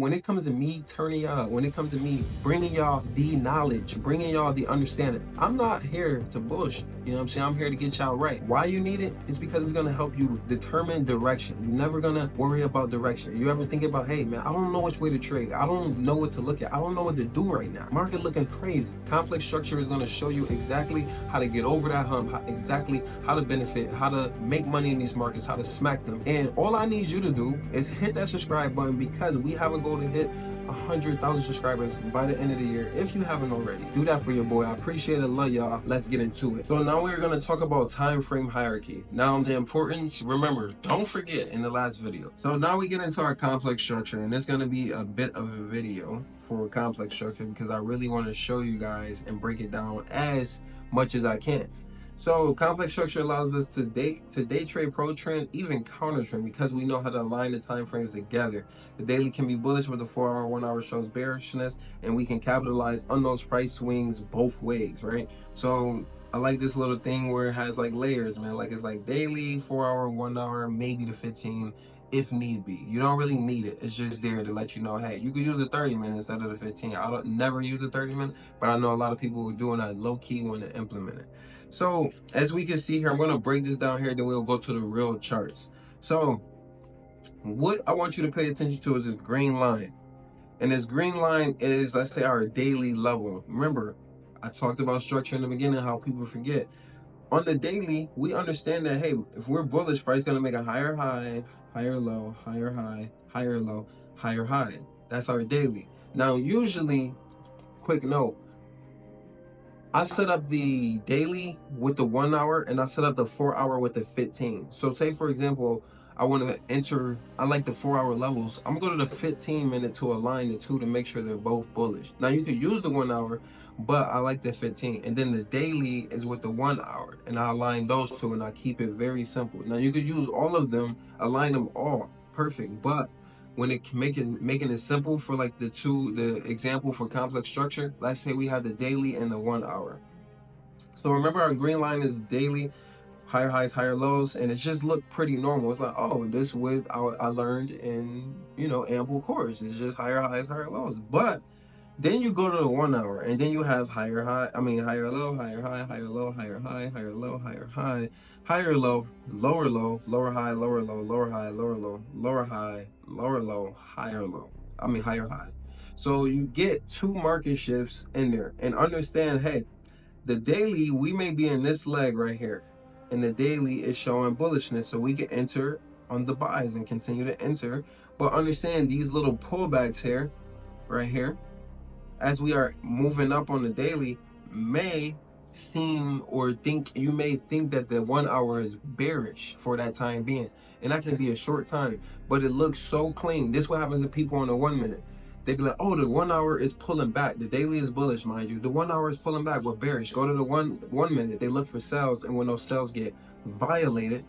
when it comes to me turning y'all, when it comes to me bringing y'all the knowledge, bringing y'all the understanding, I'm not here to bullshit. You know what I'm saying? I'm here to get y'all right. Why you need it? It's because it's gonna help you determine direction. You're never gonna worry about direction. You ever think about, hey man, I don't know which way to trade. I don't know what to look at. I don't know what to do right now. Market looking crazy. Complex structure is gonna show you exactly how to get over that hump, exactly how to benefit, how to make money in these markets, how to smack them. And all I need you to do is hit that subscribe button, because we have a goal to hit 100,000 subscribers by the end of the year. If you haven't already, do that for your boy. I appreciate it. Love y'all. Let's get into it. So now we're going to talk about time frame hierarchy. Now the importance, remember, don't forget in the last video. So now we get into our complex structure, and it's going to be a bit of a video for complex structure because I really want to show you guys and break it down as much as I can. So complex structure allows us to day trade, pro trend, even counter trend, because we know how to align the time frames together. The daily can be bullish, but the 4-hour, 1 hour shows bearishness, and we can capitalize on those price swings both ways, right? So I like this little thing where it has like layers, man. Like it's like daily, 4-hour, 1 hour, maybe the 15 if need be. You don't really need it. It's just there to let you know, hey, you could use a 30-minute instead of the 15. I don't never use a 30-minute, but I know a lot of people are doing that low key when they implement it. So as we can see here, I'm going to break this down here, then we'll go to the real charts. So what I want you to pay attention to is this green line. And this green line is, let's say, our daily level. Remember, I talked about structure in the beginning, how people forget. On the daily, we understand that, hey, if we're bullish, price is going to make a higher high, higher low, higher high, higher low, higher high. That's our daily. Now, usually, quick note, I set up the daily with the 1 hour, and I set up the 4-hour with the 15. So say, for example, I want to enter, I like the 4-hour levels. I'm going to go to the 15-minute to align the two to make sure they're both bullish. Now, you could use the 1 hour, but I like the 15. And then the daily is with the 1 hour, and I align those two, and I keep it very simple. Now, you could use all of them, align them all, perfect. But when it making it simple for like the example for complex structure, let's say we have the daily and the 1 hour. So remember, our green line is daily, higher highs, higher lows, and it just looked pretty normal. It's like, oh, this is what I learned in, you know, ample course. It's just higher highs, higher lows. But then you go to the 1 hour, and then you have higher high, higher low, higher high, higher low, higher high, higher low, higher high, higher low, lower low, lower high, lower low, lower high, lower low, lower high, lower low, higher low. Higher high. So you get 2 market shifts in there, and understand, hey, the daily, we may be in this leg right here, and the daily is showing bullishness, so we can enter on the buys and continue to enter. But understand these little pullbacks here, right here, as we are moving up on the daily, may seem or think, you may think that the 1 hour is bearish for that time being, and that can be a short time, but it looks so clean. This is what happens to people on the 1 minute. They be like, oh, the 1 hour is pulling back. The daily is bullish, mind you. The 1 hour is pulling back. We're bearish. Go to the one minute. They look for sells, and when those sells get violated,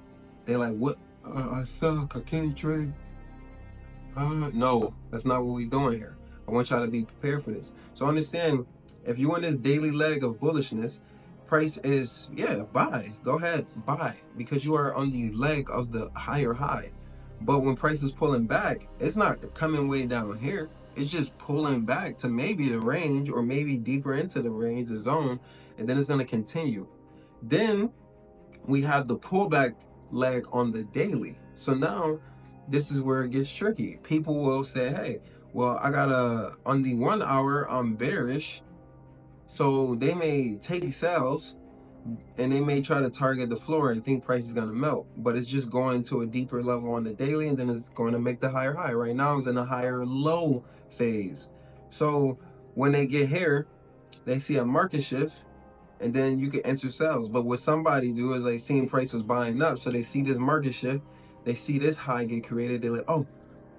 they're like, what? I suck. I can't trade. No, that's not what we're doing here. I want y'all to be prepared for this. So understand, if you're in this daily leg of bullishness, price is, yeah, buy. Go ahead, buy, because you are on the leg of the higher high. But when price is pulling back, it's not coming way down here. It's just pulling back to maybe the range, or maybe deeper into the range, the zone, and then it's going to continue. Then we have the pullback leg on the daily. So now this is where it gets tricky. People will say, hey, well, I got on the 1 hour, I'm bearish. So they may take sales, and they may try to target the floor and think price is going to melt, but it's just going to a deeper level on the daily, and then it's going to make the higher high. Right now it's in a higher low phase. So when they get here, they see a market shift, and then you can enter sales. But what somebody do is they seen price was buying up, so they see this market shift, they see this high get created, they're like, oh,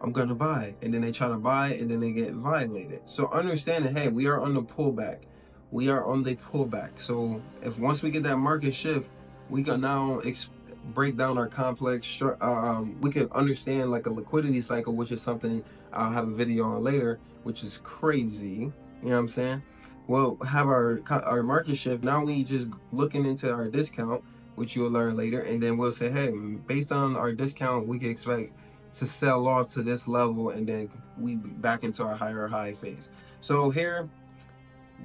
I'm gonna buy, and then they try to buy, and then they get violated. So understand that, hey, we are on the pullback. We are on the pullback. So if once we get that market shift, we can now break down our complex. We can understand like a liquidity cycle, which is something I'll have a video on later, which is crazy. You know what I'm saying? We'll have our market shift. Now we just looking into our discount, which you'll learn later, and then we'll say, hey, based on our discount, we can expect to sell off to this level, and then we back into our higher high phase. So here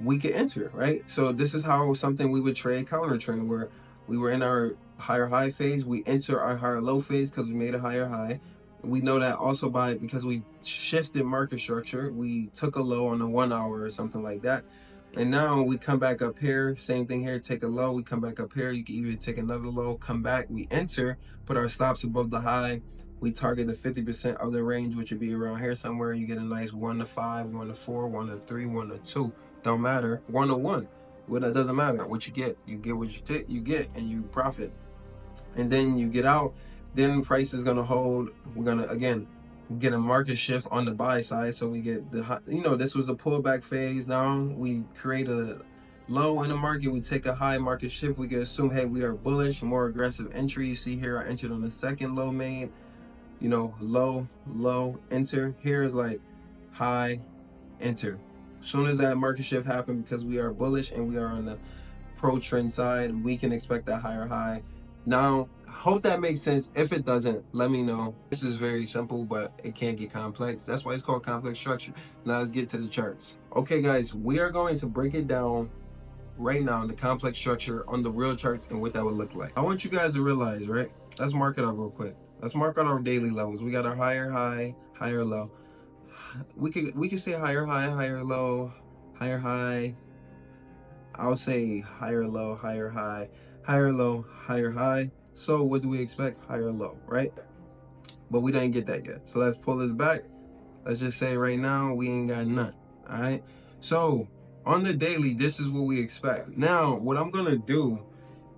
we could enter, right? So this is how something we would trade counter trend, where we were in our higher high phase, we enter our higher low phase because we made a higher high. We know that also because we shifted market structure, we took a low on the 1 hour or something like that. And now we come back up here, same thing here, take a low, we come back up here, you can even take another low, come back, we enter, put our stops above the high, we target the 50% of the range, which would be around here somewhere. You get a nice 1 to 5, 1 to 4, 1 to 3, 1 to 2. Don't matter. 1 to 1. Well, that doesn't matter. What you get what you get, and you profit. And then you get out. Then price is gonna hold. We're gonna again get a market shift on the buy side. So we get the, this was a pullback phase. Now we create a low in the market. We take a high market shift. We can assume, hey, we are bullish, more aggressive entry. You see here, I entered on the second low made. Low, low, enter. Here is like high, enter. As soon as that market shift happened, because we are bullish and we are on the pro trend side, we can expect that higher high. Now, hope that makes sense. If it doesn't, let me know. This is very simple, but it can get complex. That's why it's called complex structure. Now let's get to the charts. Okay, guys, we are going to break it down right now, the complex structure on the real charts and what that would look like. I want you guys to realize, right? Let's mark it up real quick. Let's mark out our daily levels. We got our higher high, higher low. We could say higher high, higher low, higher high. I'll say higher low, higher high, higher low, higher high. So what do we expect? Higher low, right? But we didn't get that yet. So let's pull this back. Let's just say right now we ain't got none. All right. So on the daily, this is what we expect. Now, what I'm gonna do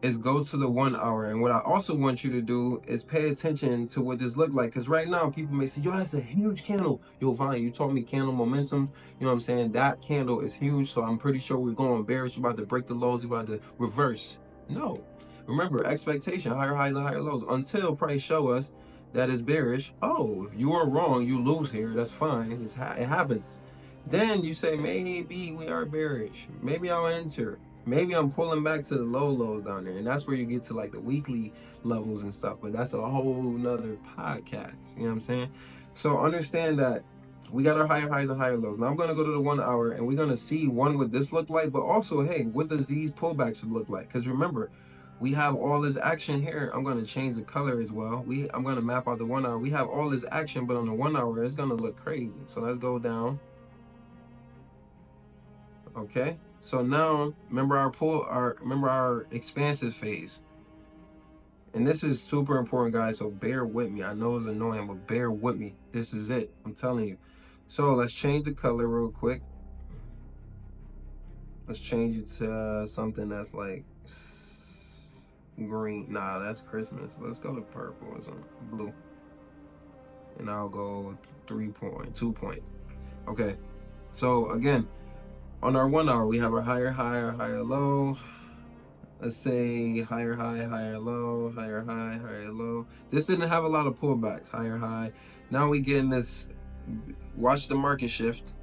is go to the 1 hour, and what I also want you to do is pay attention to what this look like, because right now people may say, yo, that's a huge candle. Yo, Vine, you taught me candle momentum, you know what I'm saying? That candle is huge, so I'm pretty sure we're going bearish. You're about to break the lows, you're about to reverse. No, remember, expectation, higher highs and higher lows, until price show us that is bearish. Oh, you were wrong, you lose here, that's fine, it happens. Then you say, maybe we are bearish, maybe I'll enter. Maybe I'm pulling back to the low lows down there, and that's where you get to like the weekly levels and stuff, but that's a whole nother podcast, you know what I'm saying? So understand that we got our higher highs and higher lows. Now I'm going to go to the 1 hour, and we're going to see what this look like, but also, hey, what does these pullbacks look like? Because remember, we have all this action here. I'm going to change the color as well. I'm going to map out the 1 hour. We have all this action, but on the 1 hour, it's going to look crazy. So let's go down. Okay, so now remember our expansive phase, and this is super important, guys, so bear with me. I know it's annoying, but bear with me. This is it, I'm telling you. So let's change the color real quick. Let's change it to something that's like green. Nah, that's Christmas. Let's go to purple or something, blue, and I'll go 3.2 point. Okay, so again, on our 1 hour, we have our higher high, our higher low. Let's say higher high, higher low, higher high, higher low. This didn't have a lot of pullbacks, higher high. Now we get in this, watch the market shift.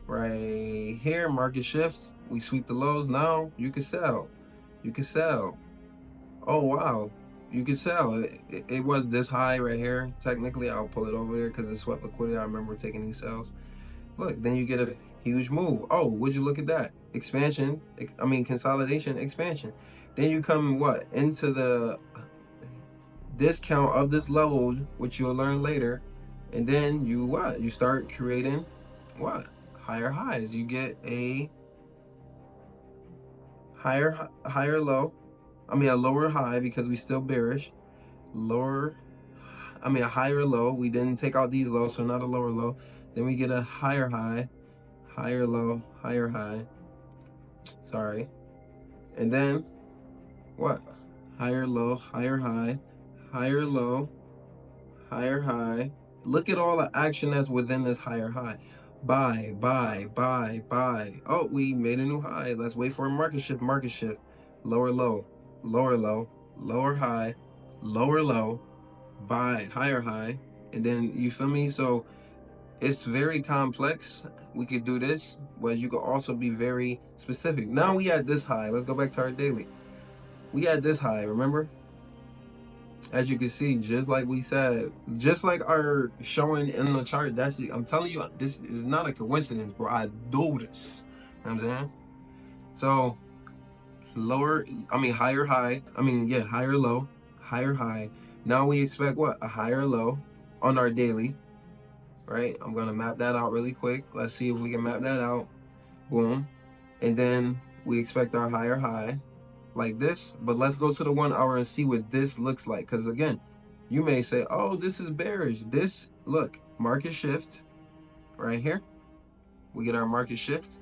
Right here, market shift. We sweep the lows. Now you can sell. You can sell. Oh, wow. You can sell. It was this high right here. Technically, I'll pull it over there because it swept liquidity. I remember taking these sales. Look, then you get a huge move. Oh, would you look at that? Expansion, consolidation, expansion. Then you come, into the discount of this level, which you'll learn later. And then you start creating higher highs. You get a higher low. A lower high, because we still bearish. A higher low. We didn't take out these lows, so not a lower low. Then we get a higher high, higher low, higher high. Sorry. And then higher low, higher high, higher low, higher high. Look at all the action that's within this higher high. Buy, buy, buy, buy. Oh, we made a new high. Let's wait for a market shift, lower low, lower low, lower high, lower low, buy, higher high. And then, you feel me? So it's very complex. We could do this, but you could also be very specific. Now we at this high. Let's go back to our daily. We at this high, remember? As you can see, just like we said, just like our showing in the chart, that's it. I'm telling you, this is not a coincidence, bro. I do this. You know what I'm saying? So lower, I mean higher high, I mean yeah, higher low, higher high. Now we expect what? A higher low on our daily, right? I'm gonna map that out really quick. Let's see if we can map that out. Boom. And then we expect our higher high like this, but let's go to the 1 hour and see what this looks like. Because again, you may say, oh, this is bearish. This, look, market shift right here. We get our market shift.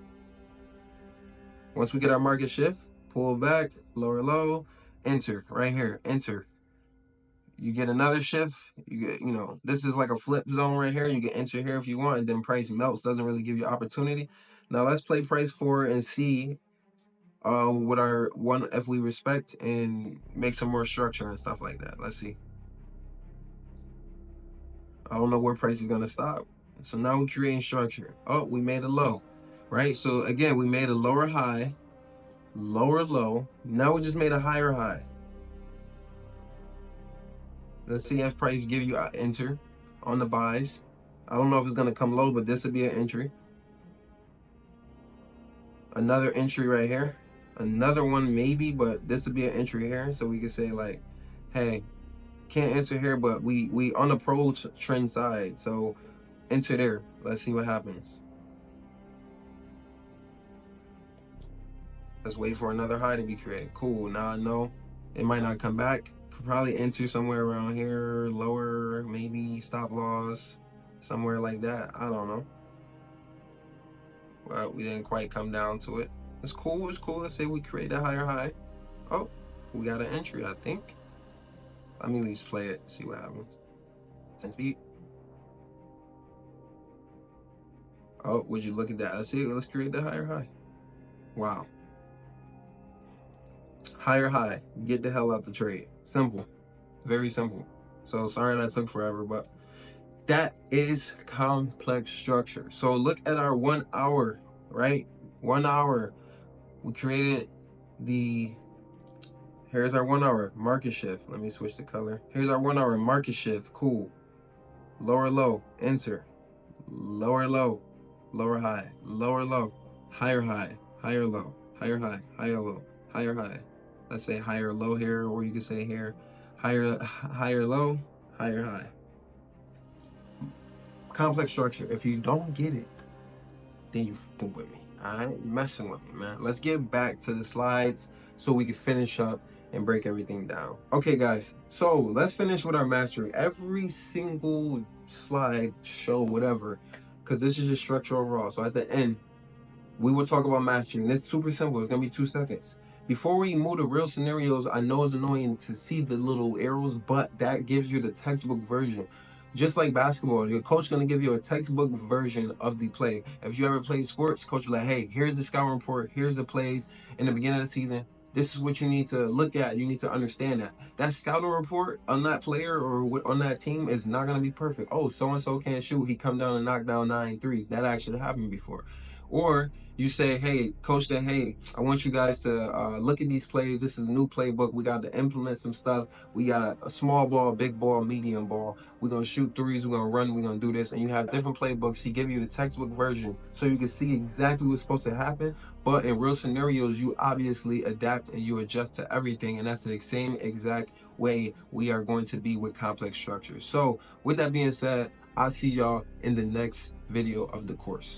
Once we get our market shift, pull back, lower low, enter right here, enter. You get another shift, you get, you know, this is like a flip zone right here. You can enter here if you want, and then price melts, doesn't really give you opportunity. Now let's play price for and see what our one, if we respect and make some more structure and stuff like that. Let's see. I don't know where price is gonna stop. So now we're creating structure. Oh, we made a low, right? So again, we made a lower high, lower low. Now we just made a higher high. Let's see if price give you an enter on the buys. I don't know if it's gonna come low, but this would be an entry. Another entry right here. Another one maybe, but this would be an entry here. So we could say like, hey, can't enter here, but we on the pro trend side, so enter there. Let's see what happens. Let's wait for another high to be created. Cool. Now I know it might not come back. Could probably enter somewhere around here, lower, maybe stop loss, somewhere like that. I don't know. Well, we didn't quite come down to it. It's cool. It's cool. Let's say we create a higher high. Oh, we got an entry, I think. Let me at least play it, see what happens. 10 speed. Oh, would you look at that? Let's see. Let's create the higher high. Wow. Higher high. Get the hell out the trade. Simple. Very simple. So sorry that took forever, but that is complex structure. So look at our 1 hour, right? 1 hour. We created the, here's our 1 hour market shift. Let me switch the color. Here's our 1 hour market shift. Cool. Lower low, enter. Lower low, lower high, lower low, higher high, higher low, higher high, higher low, higher high. Let's say higher low here, or you can say here, higher low, higher high. Complex structure. If you don't get it, then you fucking with me. I ain't messing with you, man. Let's get back to the slides so we can finish up and break everything down. Okay, guys. So let's finish with our mastery. Every single slide, show, whatever, because this is just structure overall. So at the end, we will talk about mastering. It's super simple. It's gonna be 2 seconds. Before we move to real scenarios, I know it's annoying to see the little arrows, but that gives you the textbook version. Just like basketball, your coach gonna give you a textbook version of the play. If you ever played sports, coach will be like, hey, here's the scouting report, here's the plays in the beginning of the season. This is what you need to look at. You need to understand that. That scouting report on that player or on that team is not gonna be perfect. Oh, so-and-so can't shoot. He come down and knock down 9 threes. That actually happened before. Or you say, hey, coach said, hey, I want you guys to look at these plays. This is a new playbook. We got to implement some stuff. We got a small ball, big ball, medium ball. We're going to shoot threes. We're going to run. We're going to do this. And you have different playbooks. He give you the textbook version so you can see exactly what's supposed to happen. But in real scenarios, you obviously adapt and you adjust to everything. And that's the same exact way we are going to be with complex structures. So with that being said, I'll see y'all in the next video of the course.